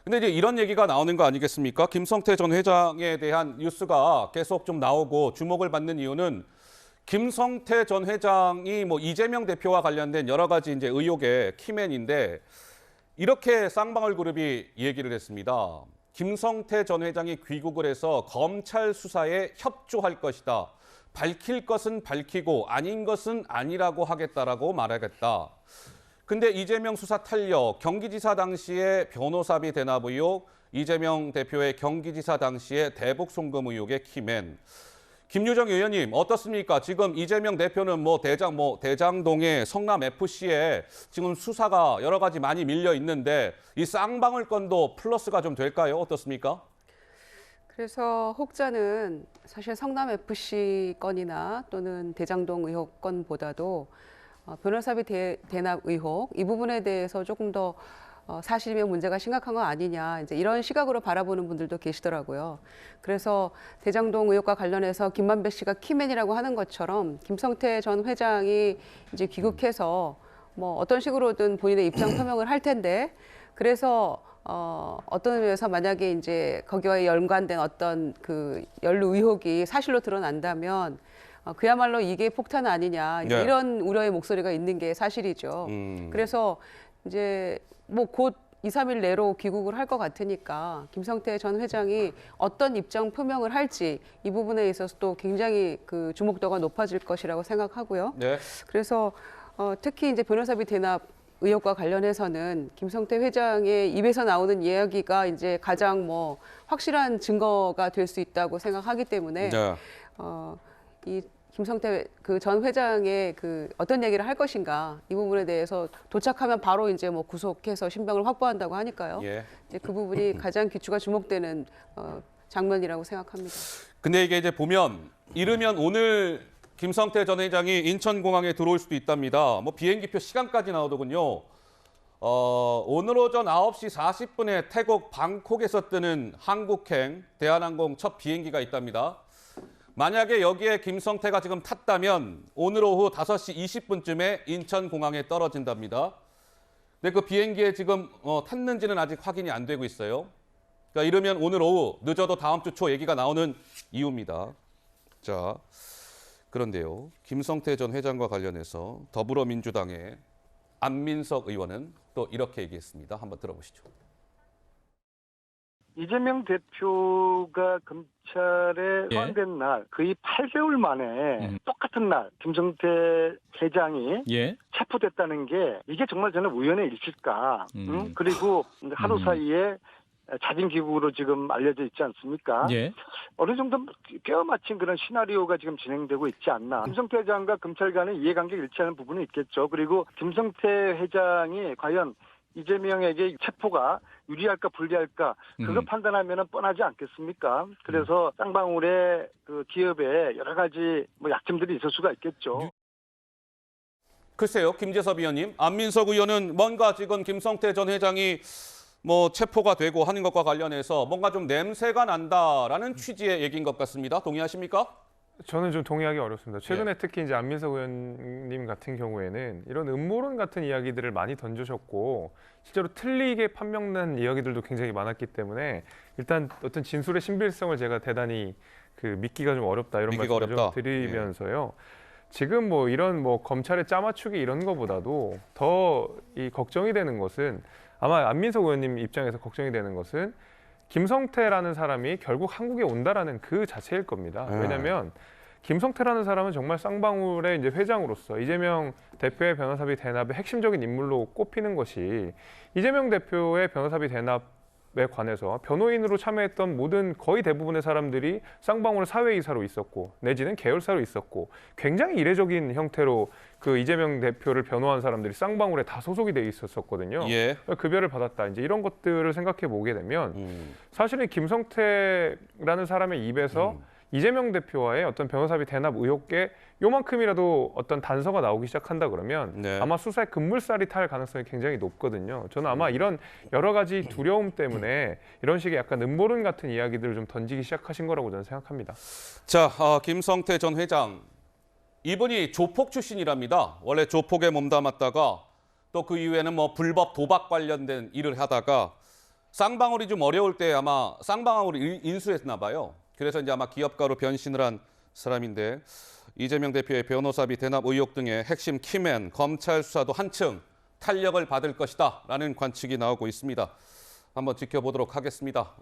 근데 이제 이런 얘기가 나오는 거 아니겠습니까? 김성태 전 회장에 대한 뉴스가 계속 좀 나오고 주목을 받는 이유는 김성태 전 회장이 뭐 이재명 대표와 관련된 여러 가지 이제 의혹의 키맨인데 이렇게 쌍방울 그룹이 얘기를 했습니다. 김성태 전 회장이 귀국을 해서 검찰 수사에 협조할 것이다. 밝힐 것은 밝히고 아닌 것은 아니라고 하겠다라고 말하겠다. 근데 이재명 수사 탄력, 경기지사 당시의 변호사비 대납 의혹, 이재명 대표의 경기지사 당시의 대북 송금 의혹의 키맨. 김유정 의원님 어떻습니까? 지금 이재명 대표는 대장동의 성남 FC에 지금 수사가 여러 가지 많이 밀려 있는데 이 쌍방울 건도 플러스가 좀 될까요? 어떻습니까? 그래서 혹자는 사실 성남 FC 건이나 또는 대장동 의혹 건보다도 변호사비 대납 의혹 이 부분에 대해서 조금 더 사실이면 문제가 심각한 거 아니냐 이제 이런 시각으로 바라보는 분들도 계시더라고요. 그래서 대장동 의혹과 관련해서 김만배 씨가 키맨이라고 하는 것처럼 김성태 전 회장이 이제 귀국해서 뭐 어떤 식으로든 본인의 입장 표명을 할 텐데 그래서 어떤 의미에서 만약에 이제 거기와 연관된 어떤 그 연루 의혹이 사실로 드러난다면 그야말로 이게 폭탄 아니냐 네. 이런 우려의 목소리가 있는 게 사실이죠. 그래서 이제 뭐 곧 2, 3일 내로 귀국을 할 것 같으니까 김성태 전 회장이 어떤 입장 표명을 할지 이 부분에 있어서 또 굉장히 그 주목도가 높아질 것이라고 생각하고요. 네. 그래서 특히 이제 변호사비 대납 의혹과 관련해서는 김성태 회장의 입에서 나오는 이야기가 이제 가장 뭐 확실한 증거가 될 수 있다고 생각하기 때문에 네. 이 김성태 그 전 회장의 그 어떤 얘기를 할 것인가 이 부분에 대해서 도착하면 바로 이제 뭐 구속해서 신병을 확보한다고 하니까요. 예. 이제 그 부분이 가장 귀추가 주목되는 장면이라고 생각합니다. 근데 이게 이제 보면 이르면 오늘 김성태 전 회장이 인천공항에 들어올 수도 있답니다. 뭐 비행기표 시간까지 나오더군요. 오늘 오전 9시 40분에 태국 방콕에서 뜨는 한국행 대한항공 첫 비행기가 있답니다. 만약에 여기에 김성태가 지금 탔다면 오늘 오후 5시 20분쯤에 인천공항에 떨어진답니다. 근데 그 비행기에 지금 탔는지는 아직 확인이 안 되고 있어요. 그러니까 이르면 오늘 오후 늦어도 다음 주 초 얘기가 나오는 이유입니다. 자, 그런데요. 김성태 전 회장과 관련해서 더불어민주당의 안민석 의원은 또 이렇게 얘기했습니다. 한번 들어보시죠. 이재명 대표가 검찰에 예. 소환된 날 거의 8개월 만에 똑같은 날 김성태 회장이 예. 체포됐다는 게 이게 정말 저는 우연의 일치일까? 그리고 하루 사이에 자진 귀국으로 지금 알려져 있지 않습니까? 예. 어느 정도 꿰어 맞춘 그런 시나리오가 지금 진행되고 있지 않나. 김성태 회장과 검찰 간의 이해관계가 일치하는 부분이 있겠죠. 그리고 김성태 회장이 과연 이재명에게 체포가 유리할까 불리할까 그거 판단하면 뻔하지 않겠습니까? 그래서 쌍방울의 그 기업에 여러 가지 뭐 약점들이 있을 수가 있겠죠. 글쎄요. 김재섭 의원님. 안민석 의원은 뭔가 지금 김성태 전 회장이 뭐 체포가 되고 하는 것과 관련해서 뭔가 좀 냄새가 난다라는 취지의 얘기인 것 같습니다. 동의하십니까? 저는 좀 동의하기 어렵습니다. 최근에 특히 이제 안민석 의원님 같은 경우에는 이런 음모론 같은 이야기들을 많이 던져셨고 실제로 틀리게 판명난 이야기들도 굉장히 많았기 때문에 일단 어떤 진술의 신빙성을 제가 대단히 그 믿기가 좀 어렵다 이런 말씀을 좀 드리면서요. 지금 뭐 이런 뭐 검찰의 짜맞추기 이런 거보다도 더 이 걱정이 되는 것은 아마 안민석 의원님 입장에서 걱정이 되는 것은 김성태라는 사람이 결국 한국에 온다라는 그 자체일 겁니다. 왜냐하면 김성태라는 사람은 정말 쌍방울의 이제 회장으로서 이재명 대표의 변호사비 대납의 핵심적인 인물로 꼽히는 것이 이재명 대표의 변호사비 대납에 관해서 변호인으로 참여했던 모든 거의 대부분의 사람들이 쌍방울 사회이사로 있었고 내지는 계열사로 있었고 굉장히 이례적인 형태로 그 이재명 대표를 변호한 사람들이 쌍방울에 다 소속이 돼 있었거든요. 예. 급여를 받았다. 이제 이런 것들을 생각해 보게 되면 사실은 김성태라는 사람의 입에서 이재명 대표와의 어떤 변호사비 대납 의혹에 요만큼이라도 어떤 단서가 나오기 시작한다 그러면 아마 수사에 급물살이 탈 가능성이 굉장히 높거든요. 저는 아마 이런 여러 가지 두려움 때문에 이런 식의 약간 음모론 같은 이야기들을 좀 던지기 시작하신 거라고 저는 생각합니다. 자, 김성태 전 회장. 이분이 조폭 출신이랍니다. 원래 조폭에 몸담았다가 또 그 이후에는 뭐 불법 도박 관련된 일을 하다가 쌍방울이 좀 어려울 때 아마 쌍방울을 인수했나 봐요. 그래서 이제 아마 기업가로 변신을 한 사람인데 이재명 대표의 변호사비 대납 의혹 등의 핵심 키맨 검찰 수사도 한층 탄력을 받을 것이다라는 관측이 나오고 있습니다. 한번 지켜보도록 하겠습니다.